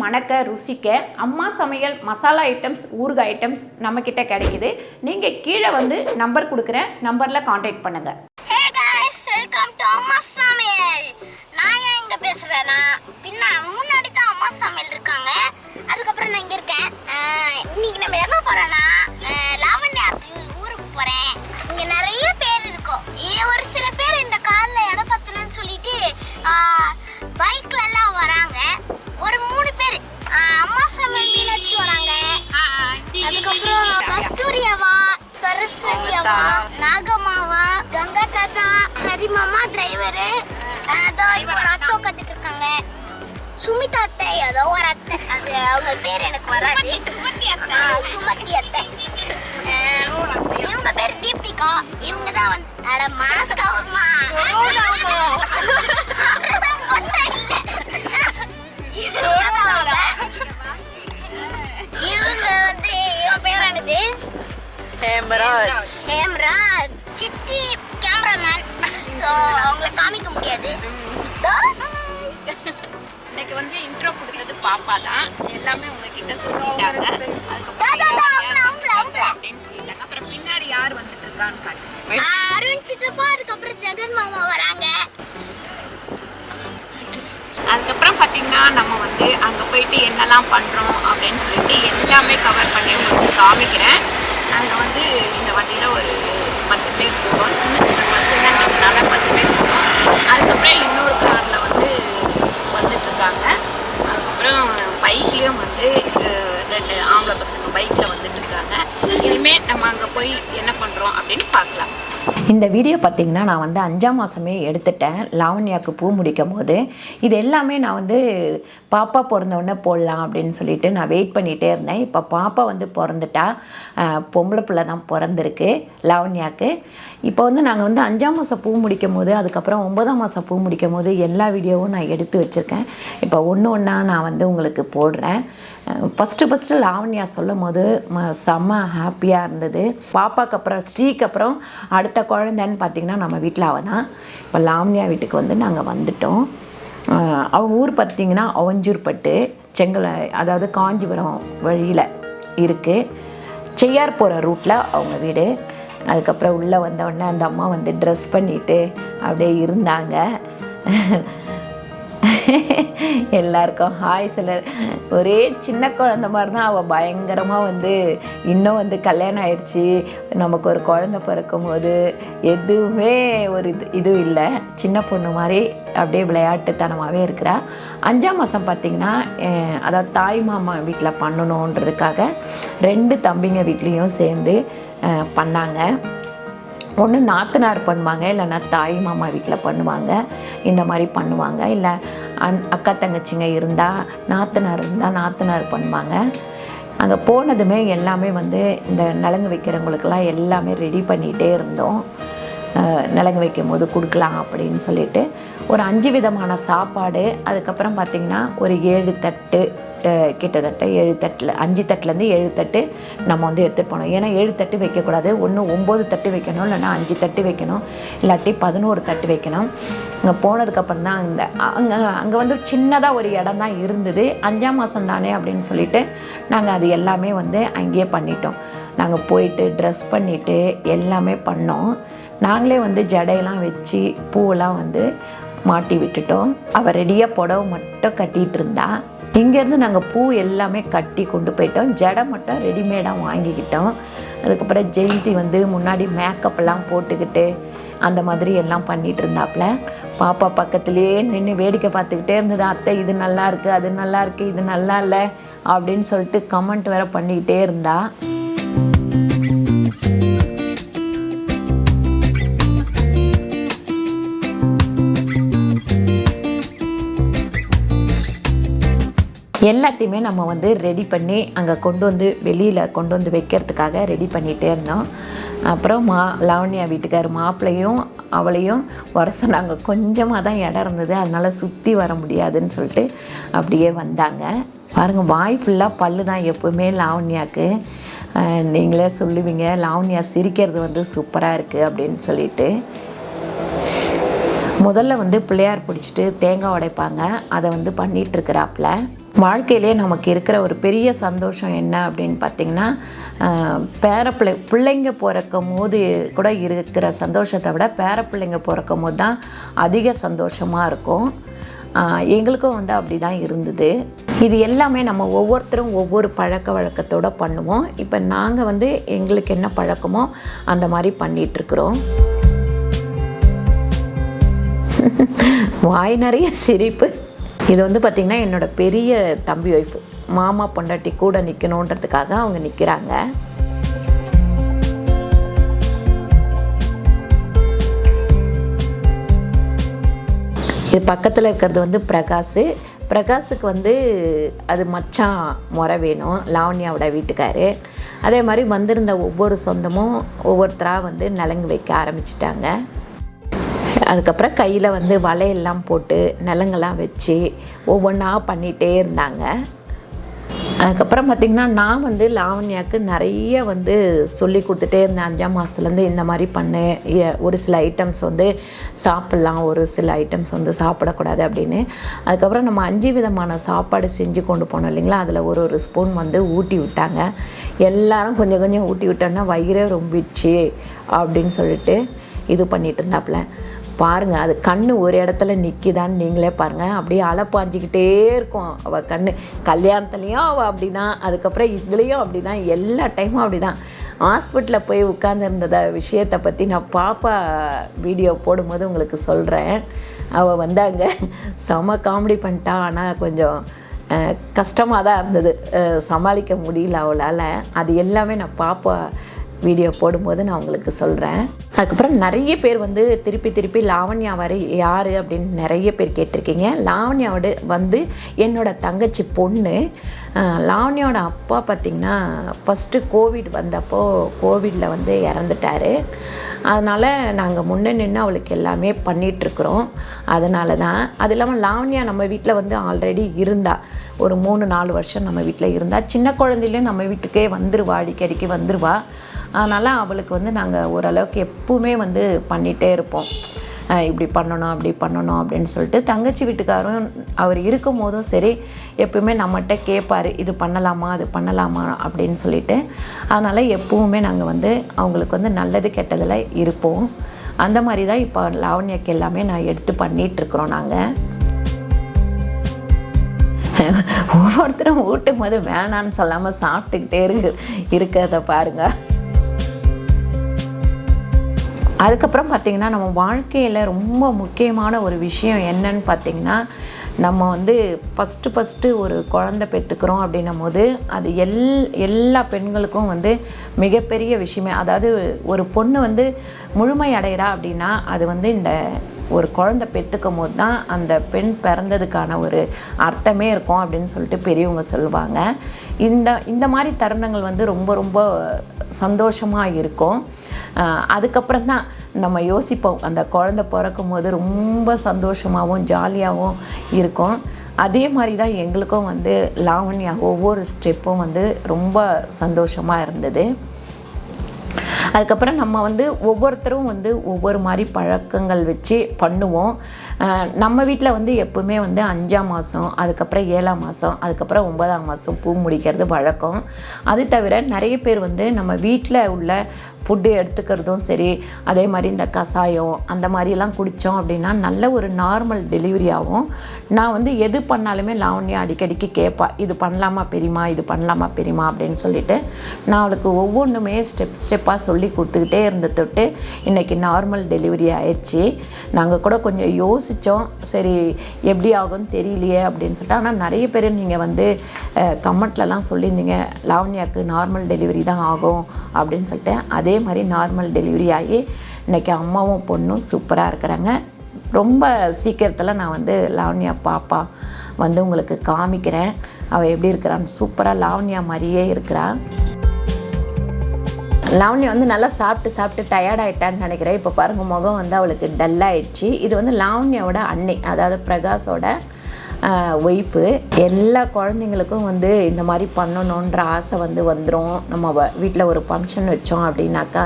மணக்க ருசிக்க அம்மா சமையல் மசாலா ஐட்டம்ஸ் ஊறுகாய் ஐட்டம்ஸ் நம்ம கிட்ட கிடைக்குது. நீங்க கீழே வந்து நம்பர் கொடுக்குறேன், நம்பர்ல கான்டாக்ட் பண்ணுங்க. Hey guys, welcome to அம்மா சமையல். நான் எங்க பேசுறேன்னா முன்னாடி தான் அம்மா சமையல் இருக்காங்க, அதுக்கப்புறம் நான் இங்க இருக்கேன். இன்னைக்கு நம்ம எங்க போறோம்னா லாவண்யாஸ் ஊருக்கு போறேன். இங்க நிறைய பேர் இருக்கும். ஒரு சில பேர் இந்த கார்ல இடம் பத்தலன்னு சொல்லிட்டு பைக்ல எல்லாம் வராங்க. ஒரு 3 பேர் அம்மா சமையல் மீனாட்சி வராங்க. அதுக்கப்புறம் கஸ்தூரியாவா, சரஸ்வதியாவா, நாகமாவா, கங்கா தாத்தா, ஹரிமாமா டிரைவரு, இப்போ ஒரு அத்தை உட்காந்துட்டு இருக்காங்க. சுமிதா அத்தை, ஏதோ ஒரு அத்தை, அது அவங்க பேர் எனக்கு வராது. சுமதி அத்தை. இவங்க பேர் தீபிகா. இவங்க தான் வந்து மாஸ்கா வருமா இவங்க வந்து இவன் பேர் என்னது? ஹேம்ராஜ். சித்தி கேமராமேன். ஸோ அவங்களை காமிக்க முடியாது. இன்னைக்கு வந்து இன்ட்ரோ கொடுத்தது பாப்பா தான். எல்லாமே உங்ககிட்ட சொல்லிட்டாங்க. அப்படின்னு சொல்லிட்டாங்க. அப்புறம் பின்னாடி யார் வந்துட்டு இருக்கான்னு காட்டுங்க. அருண் சித்தப்பா, அதுக்கப்புறம் ஜெகன் மாமா வராங்க. அதுக்கப்புறம் பார்த்தீங்கன்னா நம்ம வந்து அங்கே போயிட்டு என்னெல்லாம் பண்ணுறோம் அப்படின்னு சொல்லிட்டு எல்லாமே கவர் பண்ணி உங்களுக்கு காமிக்கிறேன். அதில் வந்து இந்த வண்டியில் ஒரு 10 பேர் போகிறோம். சின்ன சின்ன பஸ்ஸுங்கிறதுனால 10 பேர் போகிறோம். அதுக்கப்புறம் இன்னொரு காரில் வந்து வந்துட்டுருக்காங்க. அதுக்கப்புறம் பைக்லேயும் வந்து 2 ஆம்பளை பசங்க பைக்கில் வந்துட்டு இருக்காங்க. இனிமேல் நம்ம அங்கே போய் என்ன பண்ணுறோம் அப்படின்னு பார்க்கலாம். இந்த வீடியோ பார்த்திங்கன்னா நான் வந்து 5ஆம் மாதமே எடுத்துட்டேன். லாவண்யாவுக்கு பூ முடிக்கும் போது இது எல்லாமே நான் வந்து பாப்பா பிறந்தவுடனே போடலாம் அப்படின்னு சொல்லிட்டு நான் வெயிட் பண்ணிகிட்டே இருந்தேன். இப்போ பாப்பா வந்து பிறந்துட்டா, பொம்பளை பிள்ளை தான் பிறந்திருக்கு லாவண்யாவுக்கு. இப்போ வந்து நாங்கள் வந்து 5ஆம் மாதம் பூ முடிக்கும் போது, அதுக்கப்புறம் 9ஆம் மாதம் பூ முடிக்கும் போது எல்லா வீடியோவும் நான் எடுத்து வச்சுருக்கேன். இப்போ ஒன்று ஒன்றா நான் வந்து உங்களுக்கு போடுறேன். ஃபஸ்ட்டு லாவண்யா சொல்லும் போது செம்ம ஹாப்பியாக இருந்தது. பாப்பாவுக்கு அப்புறம் ஸ்ரீக்கு அப்புறம் அடுத்த குழந்தைன்னு பார்த்திங்கன்னா நம்ம வீட்டில் அவள் தான். இப்போ லாவண்யா வீட்டுக்கு வந்து நாங்கள் வந்துட்டோம். அவங்க ஊர் பார்த்திங்கன்னா அவஞ்சூர்பட்டு, அதாவது காஞ்சிபுரம் வழியில் இருக்குது. செய்யார் போகிற ரூட்டில் அவங்க வீடு. அதுக்கப்புறம் உள்ளே வந்தவுடனே அந்த அம்மா வந்து ட்ரெஸ் பண்ணிவிட்டு அப்படியே இருந்தாங்க. எல்லாருக்கும் ஹாய் சிலர். ஒரே சின்ன குழந்த மாதிரி தான் அவள். பயங்கரமாக வந்து இன்னும் வந்து கல்யாணம் ஆயிடுச்சு, நமக்கு ஒரு குழந்தை பிறக்கும் போது எதுவுமே ஒரு இது இல்லை. சின்ன பொண்ணு மாதிரி அப்படியே விளையாட்டுத்தனமாகவே இருக்கிறா. 5ஆம் மாதம் பார்த்திங்கன்னா அதாவது தாய் மாமா வீட்டில் பண்ணணுன்றதுக்காக 2 தம்பிங்க வீட்லேயும் சேர்ந்து பண்ணாங்க. ஒன்று நாத்தனார் பண்ணுவாங்க, இல்லைன்னா தாய் மாமா வீட்டில் பண்ணுவாங்க. இந்த மாதிரி பண்ணுவாங்க. இல்லை அக்கா தங்கச்சிங்க இருந்தால், நாத்தனார் இருந்தால் நாத்தனார் பண்ணுவாங்க. அங்கே போனதுமே எல்லாமே வந்து இந்த நலங்கு வைக்கிறவங்களுக்கெல்லாம் எல்லாமே ரெடி பண்ணிகிட்டே இருந்தோம். நலங்கு வைக்கும் போது கொடுக்கலாம் அப்படின்னு சொல்லிட்டு ஒரு 5 விதமான சாப்பாடு. அதுக்கப்புறம் பார்த்திங்கன்னா ஒரு 7 தட்டு, கிட்டத்தட்ட 7 தட்டில் 5 தட்டுலேருந்து 7 தட்டு நம்ம வந்து எடுத்துகிட்டு போனோம். ஏன்னா 7 தட்டு வைக்கக்கூடாது. ஒன்று 9 தட்டு வைக்கணும், இல்லைன்னா 5 தட்டு வைக்கணும், இல்லாட்டி 11 தட்டு வைக்கணும். அங்கே போனதுக்கப்புறம் தான் அங்கே வந்து சின்னதாக ஒரு இடம் தான் இருந்தது. 5ஆம் மாதம் தானே அப்படின்னு சொல்லிட்டு நாங்கள் அது எல்லாமே வந்து அங்கேயே பண்ணிட்டோம். நாங்கள் போயிட்டு ட்ரெஸ் பண்ணிவிட்டு எல்லாமே பண்ணோம். நாங்களே வந்து ஜடையெல்லாம் வச்சு பூவெல்லாம் வந்து மாட்டி விட்டுட்டோம். அவள் ரெடியாக புடவை மட்டும் கட்டிகிட்டு இருந்தா. இங்கேருந்து நாங்கள் பூ எல்லாமே கட்டி கொண்டு போயிட்டோம். ஜடை மட்டும் ரெடிமேடாக வாங்கிக்கிட்டோம். அதுக்கப்புறம் ஜெயந்தி வந்து முன்னாடி மேக்கப்லாம் போட்டுக்கிட்டு அந்த மாதிரி எல்லாம் பண்ணிகிட்டு இருந்தாப்புல. பாப்பா பக்கத்துலேயே நின்று வேடிக்கை பார்த்துக்கிட்டே இருந்தது. அத்தை இது நல்லா இருக்குது, அது நல்லா இருக்குது, இது நல்லா இல்லை அப்படின்னு சொல்லிட்டு கமெண்ட் வேறு பண்ணிக்கிட்டே இருந்தா. எல்லாத்தையுமே நம்ம வந்து ரெடி பண்ணி அங்கே கொண்டு வந்து வெளியில் கொண்டு வந்து வைக்கிறதுக்காக ரெடி பண்ணிகிட்டே இருந்தோம். அப்புறம் லாவண்யா வீட்டுக்கார் மாப்பிள்ளையும் அவளையும் வர சொன்னாங்க. கொஞ்சமாக தான் இடம் இருந்தது, அதனால் சுற்றி வர முடியாதுன்னு சொல்லிட்டு அப்படியே வந்தாங்க. பாருங்கள், வாய் ஃபுல்லாக பல்லு தான் எப்போவுமே லாவண்யாவுக்கு. நீங்களே சொல்லுவீங்க லாவண்யா சிரிக்கிறது வந்து சூப்பராக இருக்குது அப்படின்னு சொல்லிட்டு. முதல்ல வந்து பிள்ளையார் பிடிச்சிட்டு தேங்காய் உடைப்பாங்க, அதை வந்து பண்ணிகிட்ருக்கிறாப்புல. வாழ்க்கையிலே நமக்கு இருக்கிற ஒரு பெரிய சந்தோஷம் என்ன அப்படின்னு பார்த்திங்கன்னா, பிள்ளைங்க பிறக்கும் போது கூட இருக்கிற சந்தோஷத்தை விட பிள்ளைங்க பிறக்கும் போது தான் அதிக சந்தோஷமாக இருக்கும். எங்களுக்கும் வந்து அப்படி தான் இருந்தது. இது எல்லாமே நம்ம ஒவ்வொருத்தரும் ஒவ்வொரு பழக்க வழக்கத்தோடு பண்ணுவோம். இப்போ நாங்கள் வந்து எங்களுக்கு என்ன பழக்கமோ அந்த மாதிரி பண்ணிகிட்ருக்குறோம். வாய் நிறைய சிரிப்பு. இது வந்து பார்த்திங்கன்னா என்னோடய பெரிய தம்பி ஒய்ஃபு, மாமா பொண்டாட்டி கூட நிற்கணுன்றதுக்காக அவங்க நிற்கிறாங்க. இது பக்கத்தில் இருக்கிறது வந்து பிரகாஷுக்கு வந்து அது மச்சான் முறை வேணும், லாவண்யாவோட வீட்டுக்காரு. அதே மாதிரி வந்திருந்த ஒவ்வொரு சொந்தமும் ஒவ்வொருத்தராக வந்து நலங்கு வைக்க ஆரம்பிச்சிட்டாங்க. அதுக்கப்புறம் கையில் வந்து வலையெல்லாம் போட்டு நலங்கெல்லாம் வச்சு ஒவ்வொன்றா பண்ணிகிட்டே இருந்தாங்க. அதுக்கப்புறம் பார்த்திங்கன்னா நான் வந்து லாவண்யாவுக்கு நிறைய வந்து சொல்லி கொடுத்துட்டே இருந்தேன். 5ஆம் மாதத்துலேருந்து இந்த மாதிரி பண்ணு, ஒரு சில ஐட்டம்ஸ் வந்து சாப்பிட்லாம், ஒரு சில ஐட்டம்ஸ் வந்து சாப்பிடக்கூடாது அப்படின்னு. அதுக்கப்புறம் நம்ம 5 விதமான சாப்பாடு செஞ்சு கொண்டு போனோம் இல்லைங்களா, அதில் ஒரு ஸ்பூன் வந்து ஊட்டி விட்டாங்க. எல்லாரும் கொஞ்சம் கொஞ்சம் ஊட்டி விட்டோன்னா வயிறே ரொம்பிடுச்சு அப்படின்னு சொல்லிட்டு இது பண்ணிகிட்டு இருந்தாப்புல. பாருங்கள், அது கண் ஒரு இடத்துல நிற்கிதான்னு நீங்களே பாருங்கள். அப்படியே அலப்பாஞ்சிக்கிட்டே இருக்கும் அவள் கண். கல்யாணத்துலேயும் அவள் அப்படி தான், அதுக்கப்புறம் இதுலேயும் அப்படி தான், எல்லா டைமும் அப்படி தான். ஹாஸ்பிட்டலில் போய் உட்காந்துருந்த விஷயத்தை பற்றி நான் பாப்பா வீடியோ போடும்போது உங்களுக்கு சொல்கிறேன். அவள் வந்து அங்கே செம காமெடி பண்ணிட்டா. ஆனால் கொஞ்சம் கஷ்டமாக தான் இருந்தது, சமாளிக்க முடியல அவளால். அது எல்லாமே நான் பாப்பா வீடியோ போடும்போது நான் உங்களுக்கு சொல்கிறேன். அதுக்கப்புறம் நிறைய பேர் வந்து திருப்பி லாவண்யா வரை யார் அப்படின்னு நிறைய பேர் கேட்டிருக்கீங்க. லாவண்யாவோட வந்து என்னோடய தங்கச்சி பொண்ணு. லாவண்யாவோட அப்பா பார்த்திங்கன்னா ஃபஸ்ட்டு கோவிட் வந்தப்போ கோவிடில் வந்து இறந்துட்டார். அதனால் நாங்கள் முன்னே நின்று அவளுக்கு எல்லாமே பண்ணிகிட்ருக்குறோம். அதனால தான். அது இல்லாமல் லாவண்யா நம்ம வீட்டில் வந்து ஆல்ரெடி இருந்தா, ஒரு 3-4 வருஷம் நம்ம வீட்டில் இருந்தா. சின்ன குழந்தையிலே நம்ம வீட்டுக்கே வந்துடுவா, அடிக்கடிக்கு வந்துடுவா. அதனால் அவளுக்கு வந்து நாங்கள் ஓரளவுக்கு எப்பவுமே வந்து பண்ணிகிட்டே இருப்போம். இப்படி பண்ணணும் அப்படி பண்ணணும் அப்படின்னு சொல்லிட்டு. தங்கச்சி வீட்டுக்காரும் அவர் இருக்கும் போதும் சரி எப்பவுமே நம்மகிட்ட கேட்பார், இது பண்ணலாமா அது பண்ணலாமா அப்படின்னு சொல்லிட்டு. அதனால் எப்பவுமே நாங்கள் வந்து அவங்களுக்கு வந்து நல்லது கெட்டதில் இருப்போம். அந்த மாதிரி தான் இப்போ லாவண்யாக்கு எல்லாமே நான் எடுத்து பண்ணிகிட்ருக்குறோம். நாங்கள் ஒவ்வொருத்தரும் ஊட்டும் போது வேணான்னு சொல்லாமல் சாப்பிட்டுக்கிட்டே இருக்கிறத பாருங்கள். அதுக்கப்புறம் பார்த்திங்கன்னா நம்ம வாழ்க்கையில் ரொம்ப முக்கியமான ஒரு விஷயம் என்னன்னு பார்த்திங்கன்னா, நம்ம வந்து ஃபஸ்ட்டு ஒரு குழந்தை பெற்றுக்கிறோம் அப்படின்னும் போது அது எல்லா பெண்களுக்கும் வந்து மிகப்பெரிய விஷயமே. அதாவது ஒரு பொண்ணு வந்து முழுமை அடைகிறா அப்படின்னா அது வந்து இந்த ஒரு குழந்தை பெற்றுக்கும் போது தான் அந்த பெண் பிறந்ததுக்கான ஒரு அர்த்தமே இருக்கும் அப்படின்னு சொல்லிட்டு பெரியவங்க சொல்லுவாங்க. இந்த மாதிரி தருணங்கள் வந்து ரொம்ப ரொம்ப சந்தோஷமாக இருக்கும். அதுக்கப்புறம் தான் நம்ம யோசிப்போம், அந்த குழந்தை பிறக்கும் போது ரொம்ப சந்தோஷமாகவும் ஜாலியாகவும் இருக்கும். அதே மாதிரி தான் எங்களுக்கும் வந்து லாவண்யா ஒவ்வொரு ஸ்டெப்பும் வந்து ரொம்ப சந்தோஷமாக இருந்தது. அதுக்கப்புறம் நம்ம வந்து ஒவ்வொருத்தரும் வந்து ஒவ்வொரு மாதிரி பழக்கங்கள் வச்சு பண்ணுவோம். நம்ம வீட்டில் வந்து எப்பவுமே வந்து 5ஆம் மாதம், அதுக்கப்புறம் 7ஆம் மாதம், அதுக்கப்புறம் 9ஆம் மாதம் பூ முடிக்கிறது வழக்கம். அது தவிர நிறைய பேர் வந்து நம்ம வீட்டில் உள்ள ஃபுட்டு எடுத்துக்கிறதும் சரி, அதே மாதிரி இந்த கஷாயம் அந்த மாதிரிலாம் குடித்தோம் அப்படின்னா நல்ல ஒரு நார்மல் டெலிவரி ஆகும். நான் வந்து எது பண்ணாலுமே லாவண்யா அடிக்கடிக்கு கேட்பா, இது பண்ணலாமா பெரியமா, இது பண்ணலாமா பெரியமா அப்படின்னு சொல்லிட்டு நான் அவளுக்கு ஒவ்வொன்றுமே ஸ்டெப்பாக சொல்லி கொடுத்துக்கிட்டே இருந்த தொட்டு இன்றைக்கி நார்மல் டெலிவரி ஆயிடுச்சு. நாங்கள் கூட கொஞ்சம் யோசித்தோம், சரி எப்படி ஆகும்னு தெரியலையே அப்படின்னு சொல்லிட்டு. ஆனால் நிறைய பேர் நீங்கள் வந்து கமெண்ட்லலாம் சொல்லியிருந்தீங்க, லாவண்யாவுக்கு நார்மல் டெலிவரி தான் ஆகும் அப்படின்னு சொல்லிட்டு. அதே மாதிரி நார்மல் டெலிவரி ஆகி இன்றைக்கி அம்மாவும் பொண்ணும் சூப்பராக இருக்கிறாங்க. ரொம்ப சீக்கிரத்தில் நான் வந்து லாவண்யா பாப்பா வந்து உங்களுக்கு காமிக்கிறேன். அவள் எப்படி இருக்கிறான்னு. சூப்பராக லாவண்யா மாதிரியே இருக்கிறாள். லாவண்யா வந்து நல்லா சாப்பிட்டு டயர்டாயிட்டான்னு நினைக்கிறேன். இப்போ பாருங்க முகம் வந்து அவளுக்கு டல்லாகிடுச்சு. இது வந்து லாவண்யாவோட அன்னை, அதாவது பிரகாஷோட ஒய்ஃபு. எல்லா குழந்தைங்களுக்கும் வந்து இந்த மாதிரி பண்ணணுன்ற ஆசை வந்து வந்துடும். நம்ம வீட்டில் ஒரு ஃபங்க்ஷன் வச்சோம் அப்படின்னாக்கா